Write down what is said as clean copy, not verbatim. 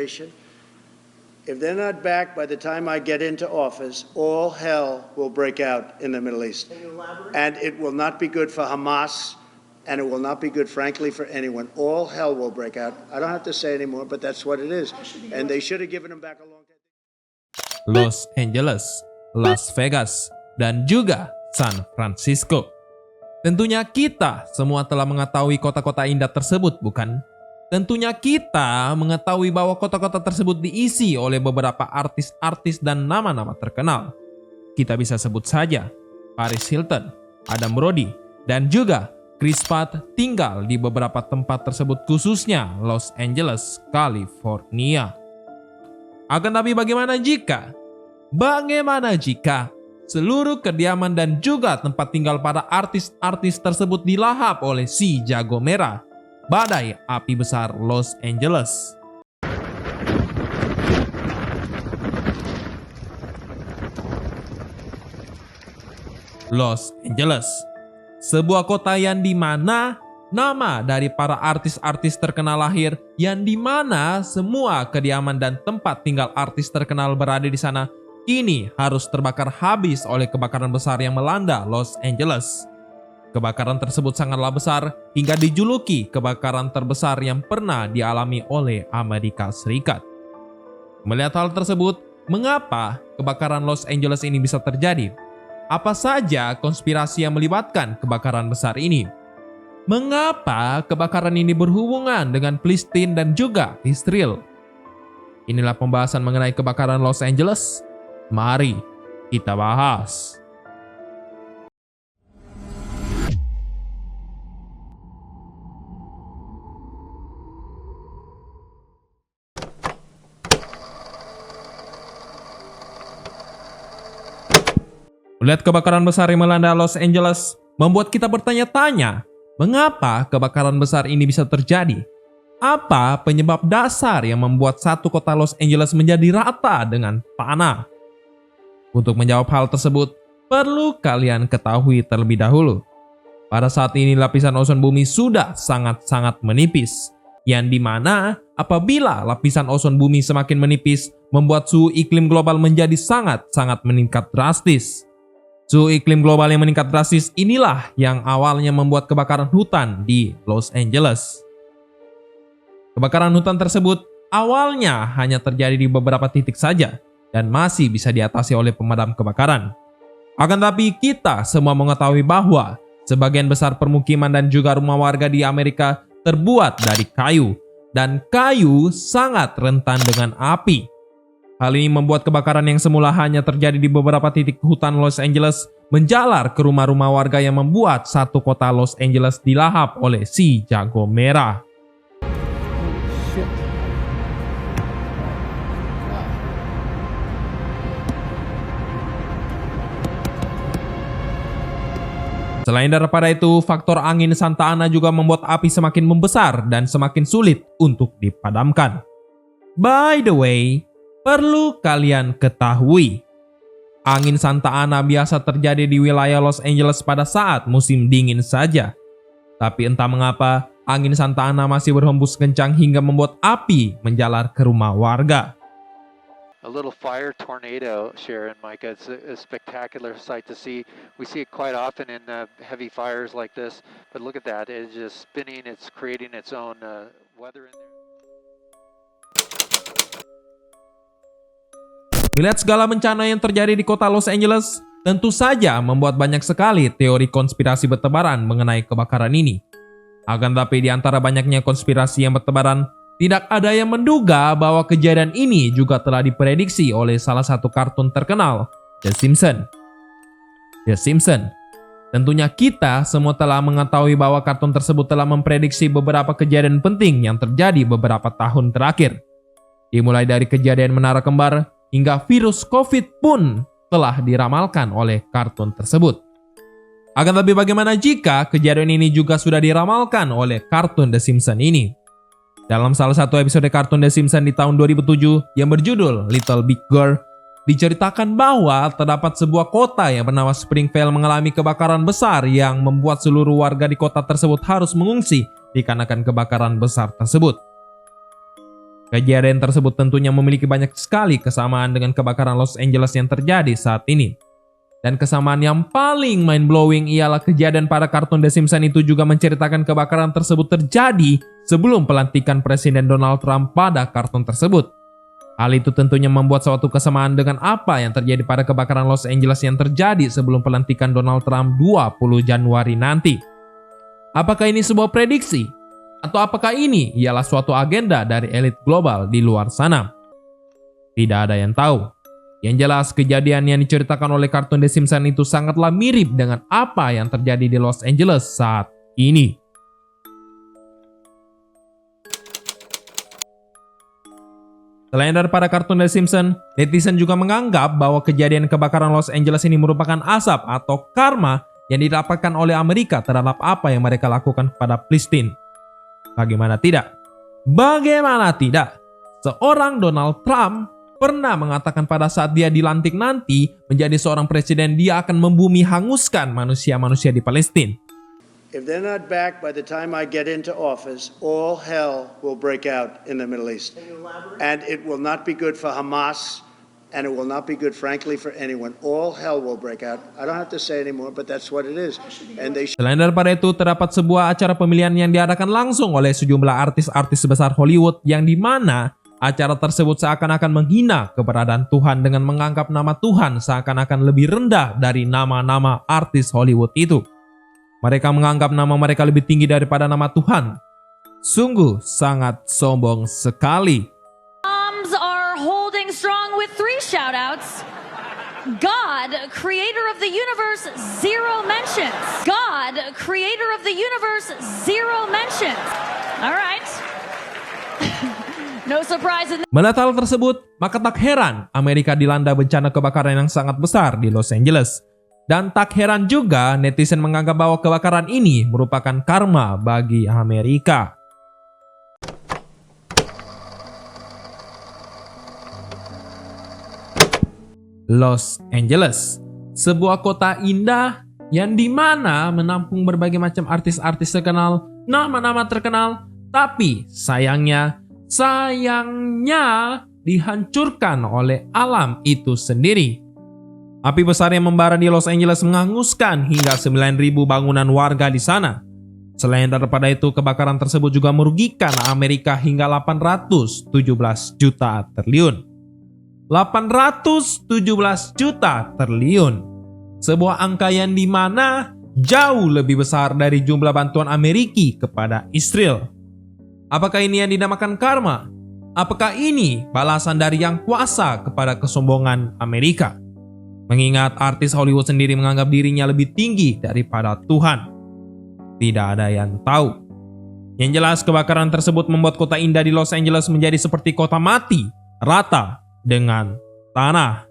administration, if they're not back by the time I get into office, all hell will break out in the Middle East. And it will not be good for Hamas, and it will not be good, frankly, for anyone. All hell will break out. I don't have to say anymore, but that's what it is. And they should have given them back a long time. Los Angeles, Las Vegas, dan juga San Francisco. Tentunya kita semua telah mengetahui kota-kota indah tersebut, bukan? Tentunya kita mengetahui bahwa kota-kota tersebut diisi oleh beberapa artis-artis dan nama-nama terkenal. Kita bisa sebut saja Paris Hilton, Adam Brody, dan juga Chris Pratt tinggal di beberapa tempat tersebut, khususnya Los Angeles, California. Akan tapi bagaimana jika seluruh kediaman dan juga tempat tinggal para artis-artis tersebut dilahap oleh si jago merah, badai api besar Los Angeles? Los Angeles, sebuah kota yang dimana nama dari para artis-artis terkenal lahir, yang dimana semua kediaman dan tempat tinggal artis terkenal berada di sana, kini harus terbakar habis oleh kebakaran besar yang melanda Los Angeles. Kebakaran tersebut sangatlah besar hingga dijuluki kebakaran terbesar yang pernah dialami oleh Amerika Serikat. Melihat hal tersebut, mengapa kebakaran Los Angeles ini bisa terjadi? Apa saja konspirasi yang melibatkan kebakaran besar ini? Mengapa kebakaran ini berhubungan dengan Palestina dan juga Israel? Inilah pembahasan mengenai kebakaran Los Angeles. Mari kita bahas. Melihat kebakaran besar yang melanda Los Angeles membuat kita bertanya-tanya, mengapa kebakaran besar ini bisa terjadi? Apa penyebab dasar yang membuat satu kota Los Angeles menjadi rata dengan tanah? Untuk menjawab hal tersebut, perlu kalian ketahui terlebih dahulu. Pada saat ini lapisan ozon bumi sudah sangat-sangat menipis, yang dimana apabila lapisan ozon bumi semakin menipis, membuat suhu iklim global menjadi sangat-sangat meningkat drastis. Suhu iklim global yang meningkat drastis inilah yang awalnya membuat kebakaran hutan di Los Angeles. Kebakaran hutan tersebut awalnya hanya terjadi di beberapa titik saja dan masih bisa diatasi oleh pemadam kebakaran. Akan tapi kita semua mengetahui bahwa sebagian besar permukiman dan juga rumah warga di Amerika terbuat dari kayu, dan kayu sangat rentan dengan api. Hal ini membuat kebakaran yang semula hanya terjadi di beberapa titik hutan Los Angeles menjalar ke rumah-rumah warga yang membuat satu kota Los Angeles dilahap oleh si jago merah. Selain daripada itu, faktor angin Santa Ana juga membuat api semakin membesar dan semakin sulit untuk dipadamkan. By the way, perlu kalian ketahui, angin Santa Ana biasa terjadi di wilayah Los Angeles pada saat musim dingin saja. Tapi entah mengapa, angin Santa Ana masih berhembus kencang hingga membuat api menjalar ke rumah warga. A little fire tornado, Sharon, Micah. It's a spectacular sight to see. We see it quite often in heavy fires like this. But look at that. It's just spinning. It's creating its own weather in there. Melihat segala bencana yang terjadi di kota Los Angeles, tentu saja membuat banyak sekali teori konspirasi bertebaran mengenai kebakaran ini. Akan tetapi di antara banyaknya konspirasi yang bertebaran, tidak ada yang menduga bahwa kejadian ini juga telah diprediksi oleh salah satu kartun terkenal, The Simpsons. The Simpsons. Tentunya kita semua telah mengetahui bahwa kartun tersebut telah memprediksi beberapa kejadian penting yang terjadi beberapa tahun terakhir. Dimulai dari kejadian menara kembar, hingga virus COVID pun telah diramalkan oleh kartun tersebut. Akan tapi bagaimana jika kejadian ini juga sudah diramalkan oleh kartun The Simpsons ini? Dalam salah satu episode kartun The Simpsons di tahun 2007 yang berjudul Little Big Girl, diceritakan bahwa terdapat sebuah kota yang bernama Springfield mengalami kebakaran besar yang membuat seluruh warga di kota tersebut harus mengungsi dikarenakan kebakaran besar tersebut. Kejadian tersebut tentunya memiliki banyak sekali kesamaan dengan kebakaran Los Angeles yang terjadi saat ini. Dan kesamaan yang paling mind-blowing ialah kejadian pada kartun The Simpsons itu juga menceritakan kebakaran tersebut terjadi sebelum pelantikan Presiden Donald Trump pada kartun tersebut. Hal itu tentunya membuat suatu kesamaan dengan apa yang terjadi pada kebakaran Los Angeles yang terjadi sebelum pelantikan Donald Trump 20 Januari nanti. Apakah ini sebuah prediksi? Atau apakah ini ialah suatu agenda dari elit global di luar sana? Tidak ada yang tahu. Yang jelas kejadian yang diceritakan oleh kartun The Simpsons itu sangatlah mirip dengan apa yang terjadi di Los Angeles saat ini. Selain daripada kartun The Simpsons, netizen juga menganggap bahwa kejadian kebakaran Los Angeles ini merupakan asap atau karma yang didapatkan oleh Amerika terhadap apa yang mereka lakukan kepada Palestina. Bagaimana tidak? Bagaimana tidak? Seorang Donald Trump pernah mengatakan pada saat dia dilantik nanti menjadi seorang presiden, dia akan membumi hanguskan manusia-manusia di Palestina. If they're not back by the time I get into office, all hell will break out in the Middle East. And it will not be good for Hamas, and it will not be good, frankly, for anyone. All hell will break out. I don't have to say anymore, but that's what it is. And they Selain daripada itu, terdapat sebuah acara pemilihan yang diadakan langsung oleh sejumlah artis-artis besar Hollywood yang dimana acara tersebut seakan-akan menghina keberadaan Tuhan dengan menganggap nama Tuhan seakan-akan lebih rendah dari nama-nama artis Hollywood itu. Mereka menganggap nama mereka lebih tinggi daripada nama Tuhan. Sungguh sangat sombong sekali. Moms are holding strong with 3 shout-outs. God, creator of the universe, 0 mentions. God, creator of the universe, 0 mentions. All right. No surprise in Melihat hal tersebut, maka tak heran Amerika dilanda bencana kebakaran yang sangat besar di Los Angeles. Dan tak heran juga netizen menganggap bahwa kebakaran ini merupakan karma bagi Amerika. Los Angeles, sebuah kota indah yang dimana menampung berbagai macam artis-artis terkenal, nama-nama terkenal, tapi sayangnya dihancurkan oleh alam itu sendiri. Api besar yang membara di Los Angeles menghanguskan hingga 9.000 bangunan warga di sana. Selain daripada itu, kebakaran tersebut juga merugikan Amerika hingga 817 juta triliun. 817 juta triliun. Sebuah angka yang dimana jauh lebih besar dari jumlah bantuan Amerika kepada Israel. Apakah ini yang dinamakan karma? Apakah ini balasan dari yang kuasa kepada kesombongan Amerika? Mengingat artis Hollywood sendiri menganggap dirinya lebih tinggi daripada Tuhan. Tidak ada yang tahu. Yang jelas kebakaran tersebut membuat kota indah di Los Angeles menjadi seperti kota mati, rata dengan tanah.